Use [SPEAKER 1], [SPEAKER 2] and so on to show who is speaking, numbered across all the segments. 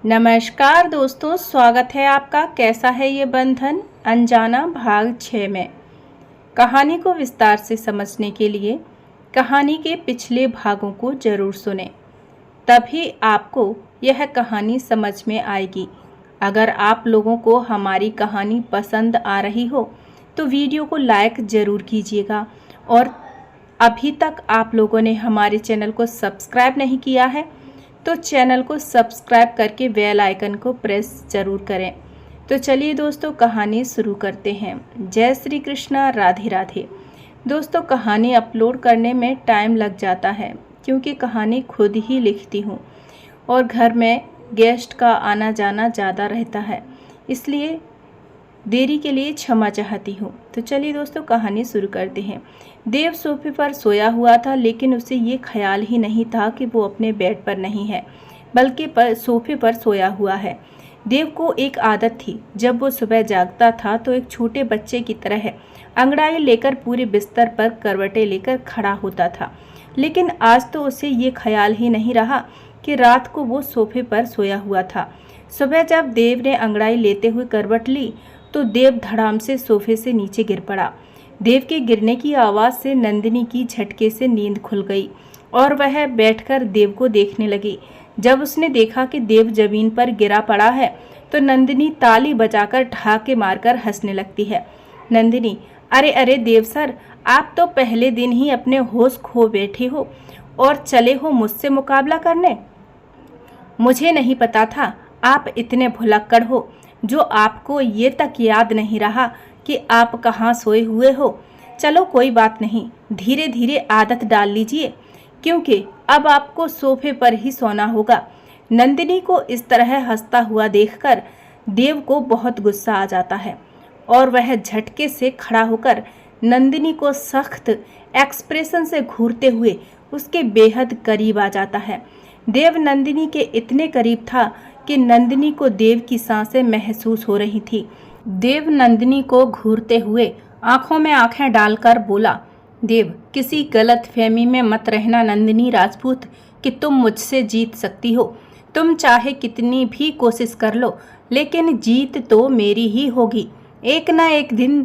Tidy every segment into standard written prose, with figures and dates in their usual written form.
[SPEAKER 1] नमस्कार दोस्तों, स्वागत है आपका। कैसा है ये बंधन अनजाना भाग 6 में। कहानी को विस्तार से समझने के लिए कहानी के पिछले भागों को जरूर सुनें, तभी आपको यह कहानी समझ में आएगी। अगर आप लोगों को हमारी कहानी पसंद आ रही हो तो वीडियो को लाइक ज़रूर कीजिएगा, और अभी तक आप लोगों ने हमारे चैनल को सब्सक्राइब नहीं किया है तो चैनल को सब्सक्राइब करके बेल आइकन को प्रेस ज़रूर करें। तो चलिए दोस्तों, कहानी शुरू करते हैं। जय श्री कृष्णा, राधे राधे। दोस्तों, कहानी अपलोड करने में टाइम लग जाता है क्योंकि कहानी खुद ही लिखती हूँ और घर में गेस्ट का आना जाना ज़्यादा रहता है, इसलिए देरी के लिए क्षमा चाहती हूँ। तो चलिए दोस्तों, कहानी शुरू करते हैं। देव सोफे पर सोया हुआ था, लेकिन उसे ये ख्याल ही नहीं था कि वो अपने बेड पर नहीं है, बल्कि सोफे पर सोया हुआ है। देव को एक आदत थी, जब वो सुबह जागता था तो एक छोटे बच्चे की तरह अंगड़ाई लेकर पूरे बिस्तर पर करवटें लेकर खड़ा होता था। लेकिन आज तो उसे ये ख्याल ही नहीं रहा कि रात को वो सोफे पर सोया हुआ था। सुबह जब देव ने अंगड़ाई लेते हुए करवट ली तो देव धड़ाम से सोफे से नीचे गिर पड़ा। देव के गिरने की आवाज़ से नंदिनी की झटके से नींद खुल गई और वह बैठकर देव को देखने लगी। जब उसने देखा कि देव जमीन पर गिरा पड़ा है तो नंदिनी ताली बजाकर ठहाके मारकर हंसने लगती है। नंदिनी, अरे अरे देव सर, आप तो पहले दिन ही अपने होश खो बैठे हो और चले हो मुझसे मुकाबला करने। मुझे नहीं पता था आप इतने भुलक्कड़ हो, जो आपको ये तक याद नहीं रहा कि आप कहाँ सोए हुए हो। चलो कोई बात नहीं, धीरे धीरे आदत डाल लीजिए, क्योंकि अब आपको सोफे पर ही सोना होगा। नंदिनी को इस तरह हंसता हुआ देखकर देव को बहुत गुस्सा आ जाता है और वह झटके से खड़ा होकर नंदिनी को सख्त एक्सप्रेशन से घूरते हुए उसके बेहद करीब आ जाता है। देव नंदिनी के इतने करीब था कि नंदिनी को देव की सांसें महसूस हो रही थी। देव नंदिनी को घूरते हुए आंखों में आंखें डालकर बोला, देव, किसी गलत फहमी में मत रहना नंदिनी राजपूत कि तुम मुझसे जीत सकती हो। तुम चाहे कितनी भी कोशिश कर लो, लेकिन जीत तो मेरी ही होगी। एक न एक दिन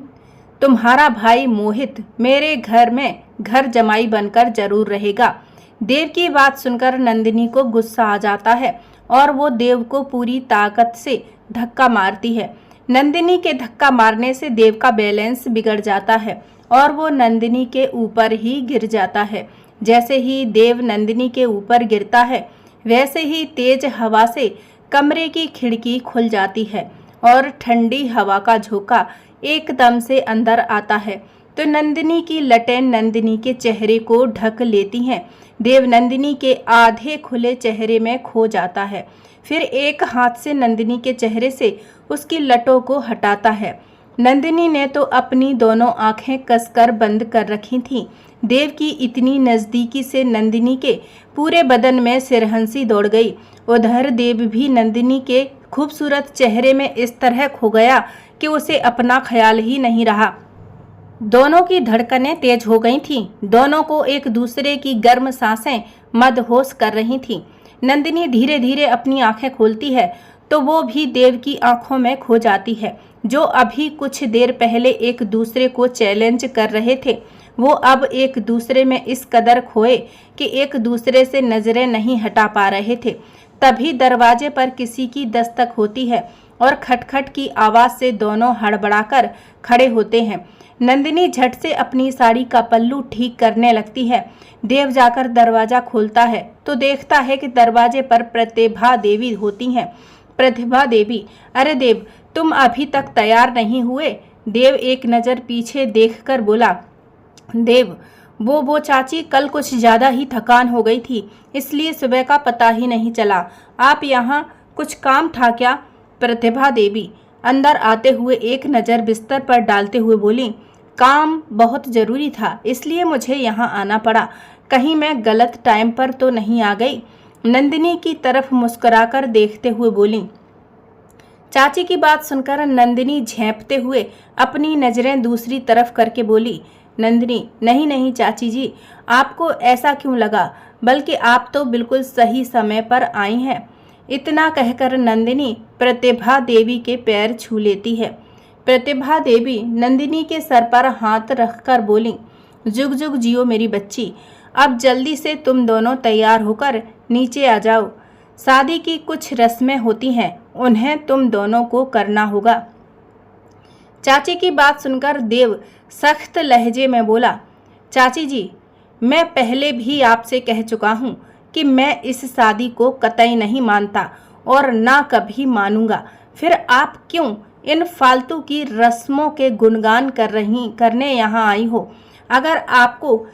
[SPEAKER 1] तुम्हारा भाई मोहित मेरे घर में घर जमाई बनकर जरूर रहेगा। देव की बात सुनकर नंदिनी को गुस्सा आ जाता है और वो देव को पूरी ताकत से धक्का मारती है। नंदिनी के धक्का मारने से देव का बैलेंस बिगड़ जाता है और वो नंदिनी के ऊपर ही गिर जाता है। जैसे ही देव नंदिनी के ऊपर गिरता है, वैसे ही तेज हवा से कमरे की खिड़की खुल जाती है और ठंडी हवा का झोंका एकदम से अंदर आता है तो नंदिनी की लटें नंदिनी के चेहरे को ढक लेती हैं। देव नंदिनी के आधे खुले चेहरे में खो जाता है, फिर एक हाथ से नंदिनी के चेहरे से उसकी लटों को हटाता है। नंदिनी ने तो अपनी दोनों आंखें कसकर बंद कर रखी थीं। देव की इतनी नज़दीकी से नंदिनी के पूरे बदन में सिरहंसी दौड़ गई। उधर देव भी नंदिनी के खूबसूरत चेहरे में इस तरह खो गया कि उसे अपना ख्याल ही नहीं रहा। दोनों की धड़कनें तेज हो गई थीं। दोनों को एक दूसरे की गर्म सांसें मदहोश कर रही थीं। नंदिनी धीरे धीरे अपनी आंखें खोलती है तो वो भी देव की आंखों में खो जाती है। जो अभी कुछ देर पहले एक दूसरे को चैलेंज कर रहे थे, वो अब एक दूसरे में इस कदर खोए कि एक दूसरे से नजरें नहीं हटा पा रहे थे। तभी दरवाजे पर किसी की दस्तक होती है और खटखट की आवाज़ से दोनों हड़बड़ाकर खड़े होते हैं। नंदिनी झट से अपनी साड़ी का पल्लू ठीक करने लगती है। देव जाकर दरवाज़ा खोलता है तो देखता है कि दरवाजे पर प्रतिभा देवी होती हैं। प्रतिभा देवी, अरे देव, तुम अभी तक तैयार नहीं हुए? देव एक नज़र पीछे देखकर बोला, देव, वो चाची, कल कुछ ज़्यादा ही थकान हो गई थी, इसलिए सुबह का पता ही नहीं चला। आप यहाँ कुछ काम था क्या? प्रतिभा देवी अंदर आते हुए एक नज़र बिस्तर पर डालते हुए बोली, काम बहुत ज़रूरी था, इसलिए मुझे यहाँ आना पड़ा। कहीं मैं गलत टाइम पर तो नहीं आ गई? नंदिनी की तरफ मुस्कुराकर देखते हुए बोली। चाची की बात सुनकर नंदिनी झेंपते हुए अपनी नज़रें दूसरी तरफ करके बोली, नंदिनी, नहीं नहीं चाची जी, आपको ऐसा क्यों लगा? बल्कि आप तो बिल्कुल सही समय पर आई हैं। इतना कहकर नंदिनी प्रतिभा देवी के पैर छू लेती है। प्रतिभा देवी नंदिनी के सर पर हाथ रखकर बोली, जुग जुग जियो मेरी बच्ची, अब जल्दी से तुम दोनों तैयार होकर नीचे आ जाओ। शादी की कुछ रस्में होती हैं, उन्हें तुम दोनों को करना होगा। चाची की बात सुनकर देव सख्त लहजे में बोला, चाची जी, मैं पहले भी आपसे कह चुका हूँ कि मैं इस शादी को कतई नहीं मानता और ना कभी मानूंगा। फिर आप क्यों इन फालतू की रस्मों के गुणगान करने यहाँ आई हो? अगर आपको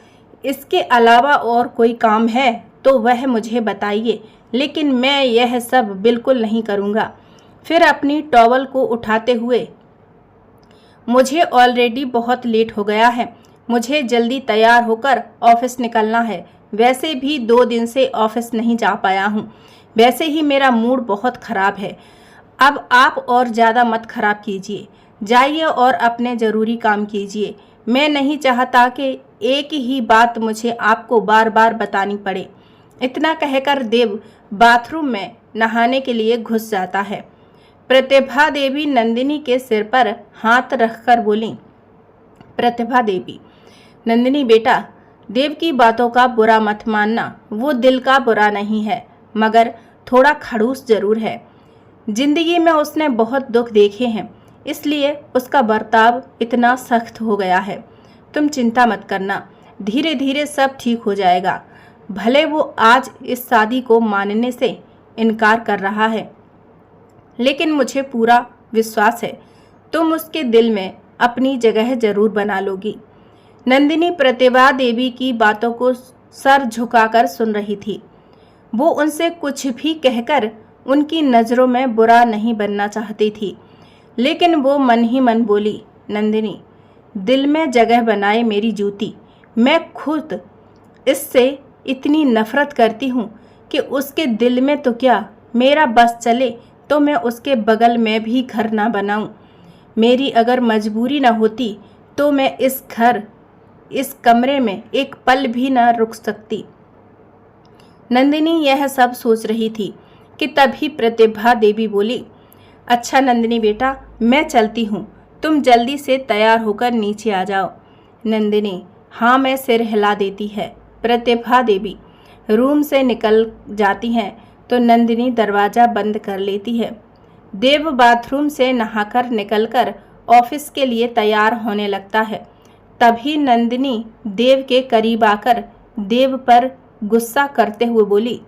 [SPEAKER 1] इसके अलावा और कोई काम है तो वह मुझे बताइए, लेकिन मैं यह सब बिल्कुल नहीं करूँगा। फिर अपनी टॉवल को उठाते हुए, मुझे ऑलरेडी बहुत लेट हो गया है, मुझे जल्दी तैयार होकर ऑफिस निकलना है। वैसे भी 2 दिन से ऑफिस नहीं जा पाया हूँ, वैसे ही मेरा मूड बहुत ख़राब है। अब आप और ज़्यादा मत ख़राब कीजिए, जाइए और अपने ज़रूरी काम कीजिए। मैं नहीं चाहता कि एक ही बात मुझे आपको बार बार बतानी पड़े। इतना कहकर देव बाथरूम में नहाने के लिए घुस जाता है। प्रतिभा देवी नंदिनी के सिर पर हाथ रखकर बोली, प्रतिभा देवी, नंदिनी बेटा, देव की बातों का बुरा मत मानना, वो दिल का बुरा नहीं है, मगर थोड़ा खड़ूस जरूर है। जिंदगी में उसने बहुत दुख देखे हैं, इसलिए उसका बर्ताव इतना सख्त हो गया है। तुम चिंता मत करना, धीरे धीरे सब ठीक हो जाएगा। भले वो आज इस शादी को मानने से इनकार कर रहा है, लेकिन मुझे पूरा विश्वास है तुम उसके दिल में अपनी जगह जरूर बना लोगी। नंदिनी प्रतिभा देवी की बातों को सर झुकाकर सुन रही थी। वो उनसे कुछ भी कहकर उनकी नज़रों में बुरा नहीं बनना चाहती थी, लेकिन वो मन ही मन बोली, नंदिनी, दिल में जगह बनाए मेरी जूती, मैं खुद इससे इतनी नफरत करती हूँ कि उसके दिल में तो क्या, मेरा बस चले तो मैं उसके बगल में भी घर ना बनाऊं। मेरी अगर मजबूरी न होती तो मैं इस कमरे में एक पल भी न रुक सकती। नंदिनी यह सब सोच रही थी कि तभी प्रतिभा देवी बोली, अच्छा नंदिनी बेटा, मैं चलती हूँ, तुम जल्दी से तैयार होकर नीचे आ जाओ। नंदिनी हाँ में सिर हिला देती है। प्रतिभा देवी रूम से निकल जाती हैं तो नंदिनी दरवाज़ा बंद कर लेती है। देव बाथरूम से नहाकर निकलकर ऑफिस के लिए तैयार होने लगता है। तभी नंदिनी देव के करीब आकर देव पर गुस्सा करते हुए बोली,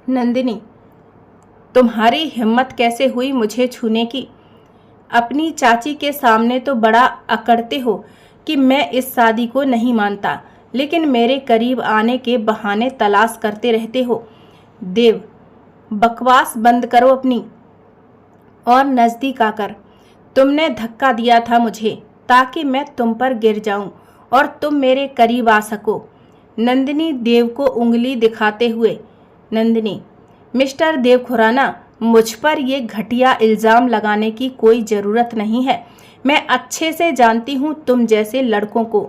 [SPEAKER 1] नंदिनी, तुम्हारी हिम्मत कैसे हुई मुझे छूने की? अपनी चाची के सामने तो बड़ा अकड़ते हो कि मैं इस शादी को नहीं मानता, लेकिन मेरे करीब आने के बहाने तलाश करते रहते हो। देव, बकवास बंद करो अपनी और नज़दीक आकर। तुमने धक्का दिया था मुझे ताकि मैं तुम पर गिर जाऊं और तुम मेरे करीब आ सको। नंदिनी देव को उंगली दिखाते हुए, नंदिनी, मिस्टर देव खुराना, मुझ पर ये घटिया इल्ज़ाम लगाने की कोई ज़रूरत नहीं है। मैं अच्छे से जानती हूँ तुम जैसे लड़कों को।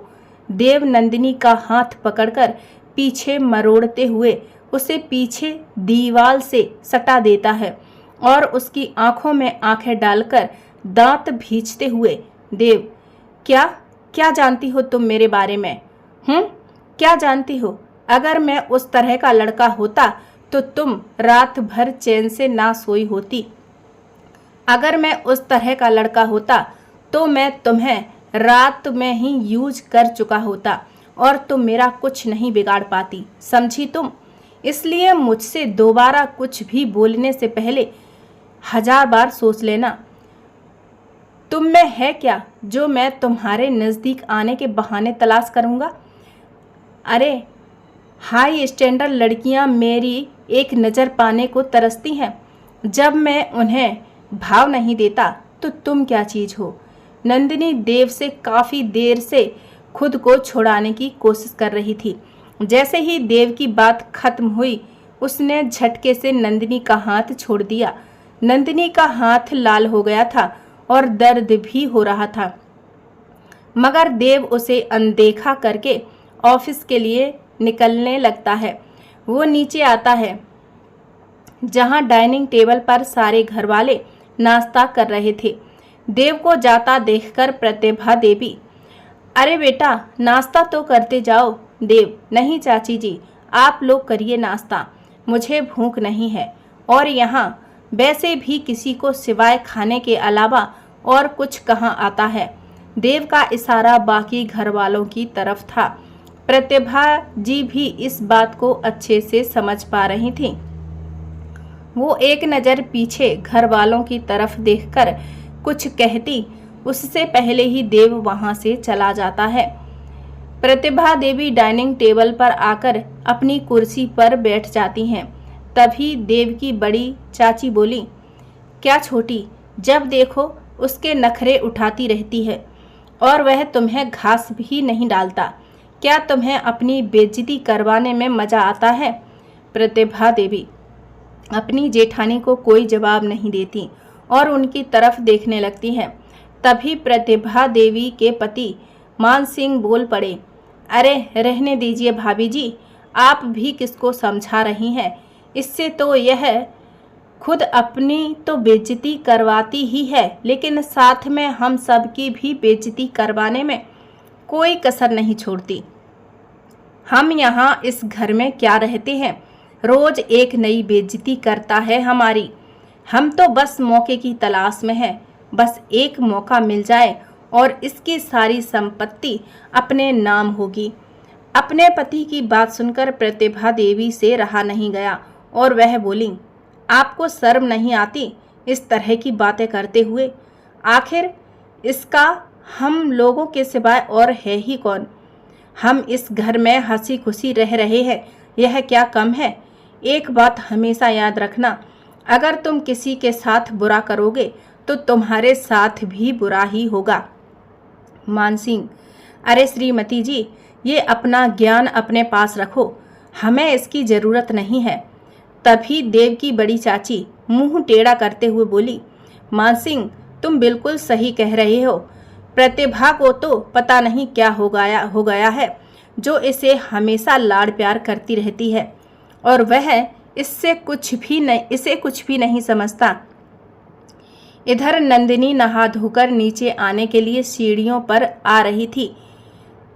[SPEAKER 1] देव नंदिनी का हाथ पकड़कर पीछे मरोड़ते हुए उसे पीछे दीवार से सटा देता है और उसकी आंखों में आंखें डालकर दांत भींचते हुए, देव, क्या जानती हो तुम मेरे बारे में? क्या जानती हो? अगर मैं उस तरह का लड़का होता तो तुम रात भर चैन से ना सोई होती। अगर मैं उस तरह का लड़का होता तो मैं तुम्हें रात में ही यूज कर चुका होता और तुम मेरा कुछ नहीं बिगाड़ पाती, समझी तुम? इसलिए मुझसे दोबारा कुछ भी बोलने से पहले 1000 बार सोच लेना। तुम में है क्या जो मैं तुम्हारे नज़दीक आने के बहाने तलाश करूँगा? अरे हाई स्टैंडर्ड लड़कियाँ मेरी एक नज़र पाने को तरसती हैं। जब मैं उन्हें भाव नहीं देता तो तुम क्या चीज़ हो? नंदिनी देव से काफ़ी देर से खुद को छुड़ाने की कोशिश कर रही थी। जैसे ही देव की बात खत्म हुई, उसने झटके से नंदिनी का हाथ छोड़ दिया। नंदिनी का हाथ लाल हो गया था और दर्द भी हो रहा था, मगर देव उसे अनदेखा करके ऑफिस के लिए निकलने लगता है। वो नीचे आता है जहां डाइनिंग टेबल पर सारे घरवाले नाश्ता कर रहे थे। देव को जाता देखकर प्रतिभा देवी, अरे बेटा नाश्ता तो करते जाओ। देव, नहीं चाची जी, आप लोग करिए नाश्ता, मुझे भूख नहीं है और यहाँ वैसे भी किसी को सिवाय खाने के अलावा और कुछ कहाँ आता है। देव का इशारा बाकी घर वालों की तरफ था। प्रतिभा जी भी इस बात को अच्छे से समझ पा रही थी। वो एक नज़र पीछे घर वालों की तरफ देखकर कुछ कहती, उससे पहले ही देव वहां से चला जाता है। प्रतिभा देवी डाइनिंग टेबल पर आकर अपनी कुर्सी पर बैठ जाती हैं। तभी देव की बड़ी चाची बोली, क्या छोटी, जब देखो उसके नखरे उठाती रहती है और वह तुम्हें घास भी नहीं डालता। क्या तुम्हें अपनी बेइज्जती करवाने में मजा आता है? प्रतिभा देवी अपनी जेठानी को कोई जवाब नहीं देती और उनकी तरफ देखने लगती हैं। तभी प्रतिभा देवी के पति मान सिंह बोल पड़े, अरे रहने दीजिए भाभी जी, आप भी किसको समझा रही हैं? इससे तो यह खुद अपनी तो बेइज्जती करवाती ही है, लेकिन साथ में हम सब की भी बेइज्जती करवाने में कोई कसर नहीं छोड़ती। हम यहाँ इस घर में क्या रहते हैं, रोज एक नई बेइज्जती करता है हमारी। हम तो बस मौके की तलाश में हैं, बस एक मौका मिल जाए और इसकी सारी संपत्ति अपने नाम होगी। अपने पति की बात सुनकर प्रतिभा देवी से रहा नहीं गया और वह बोली, आपको शर्म नहीं आती इस तरह की बातें करते हुए? आखिर इसका हम लोगों के सिवाय और है ही कौन? हम इस घर में हंसी खुशी रह रहे हैं, यह क्या कम है? एक बात हमेशा याद रखना, अगर तुम किसी के साथ बुरा करोगे तो तुम्हारे साथ भी बुरा ही होगा। मानसिंह, अरे श्रीमती जी, ये अपना ज्ञान अपने पास रखो, हमें इसकी ज़रूरत नहीं है। तभी देव की बड़ी चाची मुंह टेढ़ा करते हुए बोली, मानसिंह तुम बिल्कुल सही कह रहे हो। प्रतिभा को तो पता नहीं क्या हो गया है जो इसे हमेशा लाड़ प्यार करती रहती है और वह इसे कुछ भी नहीं समझता। इधर नंदिनी नहा धोकर नीचे आने के लिए सीढ़ियों पर आ रही थी।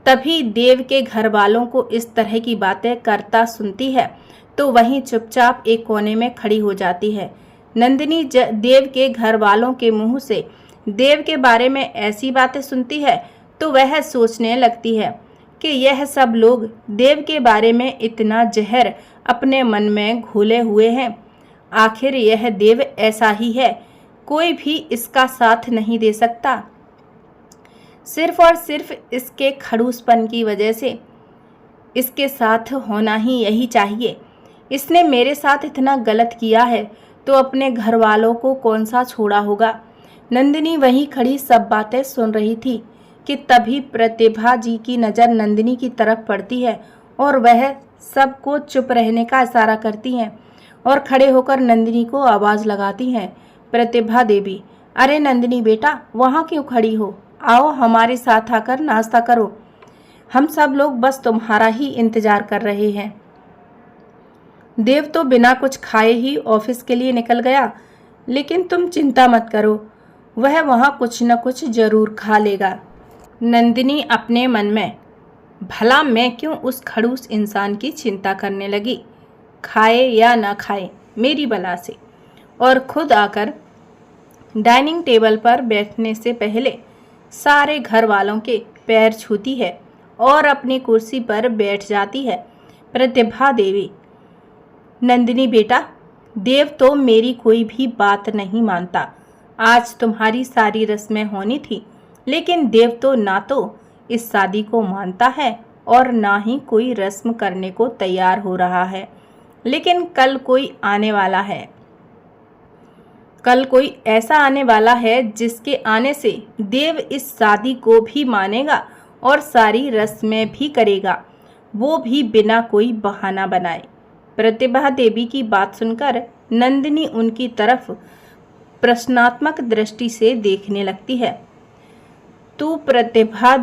[SPEAKER 1] तभी देव के घर वालों को इस तरह की बातें करता सुनती है तो वहीं चुपचाप एक कोने में खड़ी हो जाती है। नंदिनी देव के घर वालों के मुंह से देव के बारे में ऐसी बातें सुनती है तो वह सोचने लगती है कि यह सब लोग देव के बारे में इतना जहर अपने मन में घोले हुए हैं। आखिर यह देव ऐसा ही है, कोई भी इसका साथ नहीं दे सकता। सिर्फ और सिर्फ इसके खड़ूसपन की वजह से इसके साथ होना ही यही चाहिए। इसने मेरे साथ इतना गलत किया है तो अपने घर वालों को कौन सा छोड़ा होगा। नंदिनी वहीं खड़ी सब बातें सुन रही थी कि तभी प्रतिभा जी की नज़र नंदिनी की तरफ पड़ती है और वह सबको चुप रहने का इशारा करती हैं और खड़े होकर नंदिनी को आवाज़ लगाती हैं, प्रतिभा देवी, अरे नंदिनी बेटा, वहाँ क्यों खड़ी हो? आओ हमारे साथ आकर नाश्ता करो, हम सब लोग बस तुम्हारा ही इंतज़ार कर रहे हैं। देव तो बिना कुछ खाए ही ऑफिस के लिए निकल गया, लेकिन तुम चिंता मत करो, वह वहाँ कुछ न कुछ जरूर खा लेगा। नंदिनी अपने मन में, भला मैं क्यों उस खड़ूस इंसान की चिंता करने लगी, खाए या ना खाए मेरी बला से, और खुद आकर डाइनिंग टेबल पर बैठने से पहले सारे घर वालों के पैर छूती है और अपनी कुर्सी पर बैठ जाती है। प्रतिभा देवी, नंदिनी बेटा, देव तो मेरी कोई भी बात नहीं मानता। आज तुम्हारी सारी रस्में होनी थी, लेकिन देव तो ना तो इस शादी को मानता है और ना ही कोई रस्म करने को तैयार हो रहा है। लेकिन कल कोई ऐसा आने वाला है जिसके आने से देव इस शादी को भी मानेगा और सारी रस्में भी करेगा, वो भी बिना कोई बहाना बनाए। प्रतिभा देवी की बात सुनकर नंदिनी उनकी तरफ प्रश्नात्मक दृष्टि से देखने लगती है। तो प्रतिभा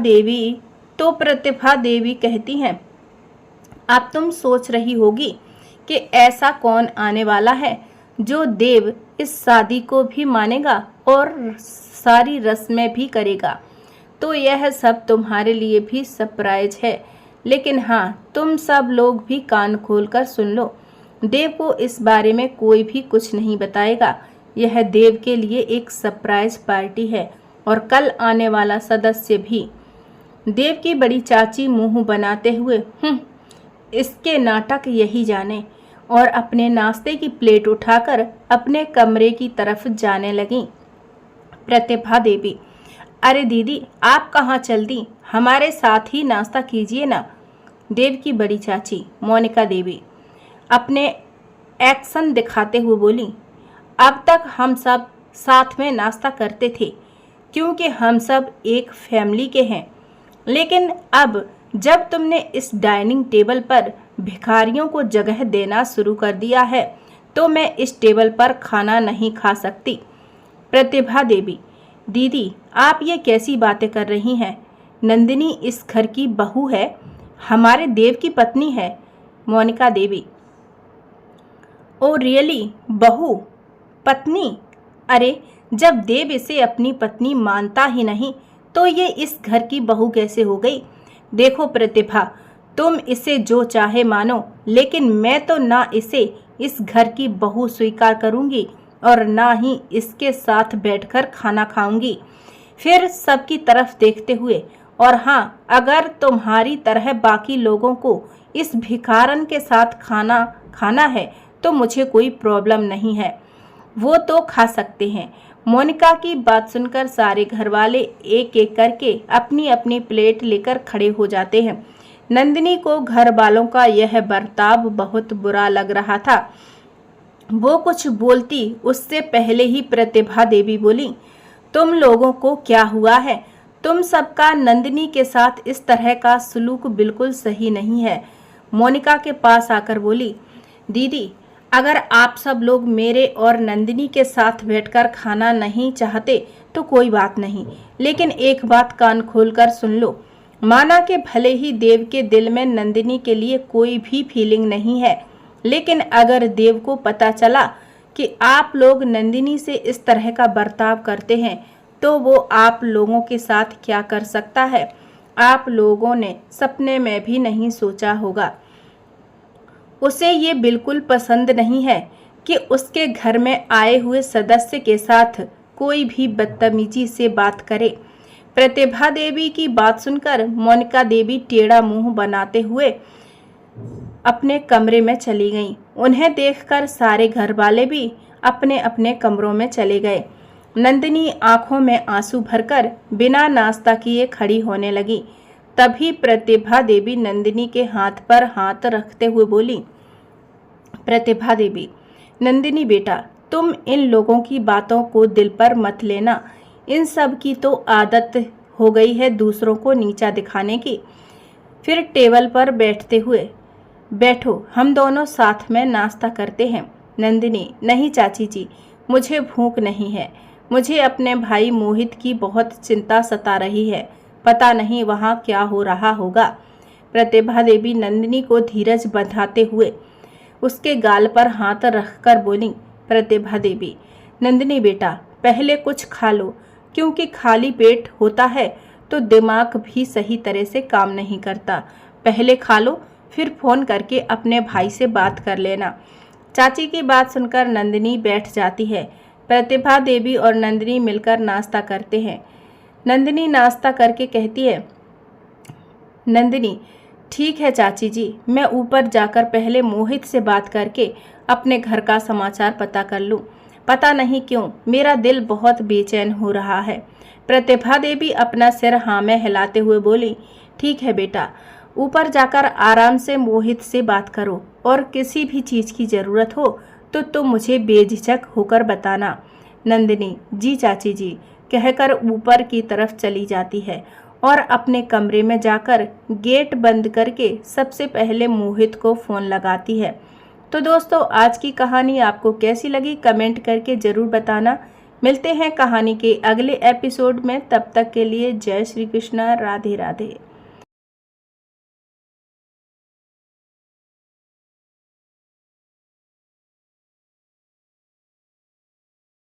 [SPEAKER 1] देवी कहती हैं, अब तुम सोच रही होगी कि ऐसा कौन आने वाला है जो देव इस शादी को भी मानेगा और सारी रस्में भी करेगा। तो यह सब तुम्हारे लिए भी सरप्राइज है। लेकिन हाँ, तुम सब लोग भी कान खोलकर सुन लो। देव को इस बारे में कोई भी कुछ नहीं बताएगा। यह देव के लिए एक सरप्राइज पार्टी है और कल आने वाला सदस्य भी। देव की बड़ी चाची मुंह बनाते हुए इसके नाटक यही जाने, और अपने नाश्ते की प्लेट उठाकर अपने कमरे की तरफ जाने लगी। प्रतिभा देवी, अरे दीदी, आप कहाँ चल दी? हमारे साथ ही नाश्ता कीजिए ना। देव की बड़ी चाची मोनिका देवी अपने एक्शन दिखाते हुए बोली, अब तक हम सब साथ में नाश्ता करते थे क्योंकि हम सब एक फैमिली के हैं, लेकिन अब जब तुमने इस डाइनिंग टेबल पर भिखारियों को जगह देना शुरू कर दिया है तो मैं इस टेबल पर खाना नहीं खा सकती। प्रतिभा देवी, दीदी आप ये कैसी बातें कर रही हैं? नंदिनी इस घर की बहू है, हमारे देव की पत्नी है। मोनिका देवी, ओ रियली? बहू पत्नी? अरे जब देव इसे अपनी पत्नी मानता ही नहीं तो ये इस घर की बहू कैसे हो गई? देखो प्रतिभा, तुम इसे जो चाहे मानो, लेकिन मैं तो ना इसे इस घर की बहू स्वीकार करूंगी और ना ही इसके साथ बैठकर खाना खाऊंगी। फिर सबकी तरफ देखते हुए, और हाँ, अगर तुम्हारी तरह बाकी लोगों को इस भिखारन के साथ खाना खाना है तो मुझे कोई प्रॉब्लम नहीं है, वो तो खा सकते हैं। मोनिका की बात सुनकर सारे घरवाले एक एक करके अपनी अपनी प्लेट लेकर खड़े हो जाते हैं। नंदिनी को घर वालों का यह बर्ताव बहुत बुरा लग रहा था। वो कुछ बोलती उससे पहले ही प्रतिभा देवी बोली, तुम लोगों को क्या हुआ है? तुम सबका नंदिनी के साथ इस तरह का सलूक बिल्कुल सही नहीं है। मोनिका के पास आकर बोली, दीदी अगर आप सब लोग मेरे और नंदिनी के साथ बैठकर खाना नहीं चाहते तो कोई बात नहीं, लेकिन एक बात कान खोलकर सुन लो। माना कि भले ही देव के दिल में नंदिनी के लिए कोई भी फीलिंग नहीं है, लेकिन अगर देव को पता चला कि आप लोग नंदिनी से इस तरह का बर्ताव करते हैं तो वो आप लोगों के साथ क्या कर सकता है, आप लोगों ने सपने में भी नहीं सोचा होगा। उसे ये बिल्कुल पसंद नहीं है कि उसके घर में आए हुए सदस्य के साथ कोई भी बदतमीजी से बात करे। प्रतिभा देवी की बात सुनकर मोनिका देवी टेढ़ा मुंह बनाते हुए अपने कमरे में चली गईं। उन्हें देखकर सारे घर वाले भी अपने अपने कमरों में चले गए। नंदिनी आंखों में आंसू भरकर बिना नाश्ता किए खड़ी होने लगी। तभी प्रतिभा देवी नंदिनी के हाथ पर हाथ रखते हुए बोली, प्रतिभा देवी, नंदिनी बेटा, तुम इन लोगों की बातों को दिल पर मत लेना। इन सब की तो आदत हो गई है दूसरों को नीचा दिखाने की। फिर टेबल पर बैठते हुए, बैठो हम दोनों साथ में नाश्ता करते हैं। नंदिनी, नहीं चाची जी, मुझे भूख नहीं है। मुझे अपने भाई मोहित की बहुत चिंता सता रही है, पता नहीं वहाँ क्या हो रहा होगा। प्रतिभा देवी नंदिनी को धीरज बंधाते हुए उसके गाल पर हाथ रखकर बोली, प्रतिभा देवी, नंदिनी बेटा पहले कुछ खा लो, क्योंकि खाली पेट होता है तो दिमाग भी सही तरह से काम नहीं करता। पहले खा लो, फिर फ़ोन करके अपने भाई से बात कर लेना। चाची की बात सुनकर नंदिनी बैठ जाती है। प्रतिभा देवी और नंदिनी मिलकर नाश्ता करते हैं। नंदिनी नाश्ता करके कहती है, नंदिनी, ठीक है चाची जी, मैं ऊपर जाकर पहले मोहित से बात करके अपने घर का समाचार पता कर लूँ। पता नहीं क्यों मेरा दिल बहुत बेचैन हो रहा है। प्रतिभा देवी अपना सिर हाँ में हिलाते हुए बोली, ठीक है बेटा, ऊपर जाकर आराम से मोहित से बात करो और किसी भी चीज़ की ज़रूरत हो तो तुम मुझे बेझिझक होकर बताना। नंदिनी, जी चाची जी, कहकर ऊपर की तरफ चली जाती है और अपने कमरे में जाकर गेट बंद करके सबसे पहले मोहित को फ़ोन लगाती है। तो दोस्तों, आज की कहानी आपको कैसी लगी कमेंट करके ज़रूर बताना। मिलते हैं कहानी के अगले एपिसोड में, तब तक के लिए जय श्री कृष्णा, राधे राधे।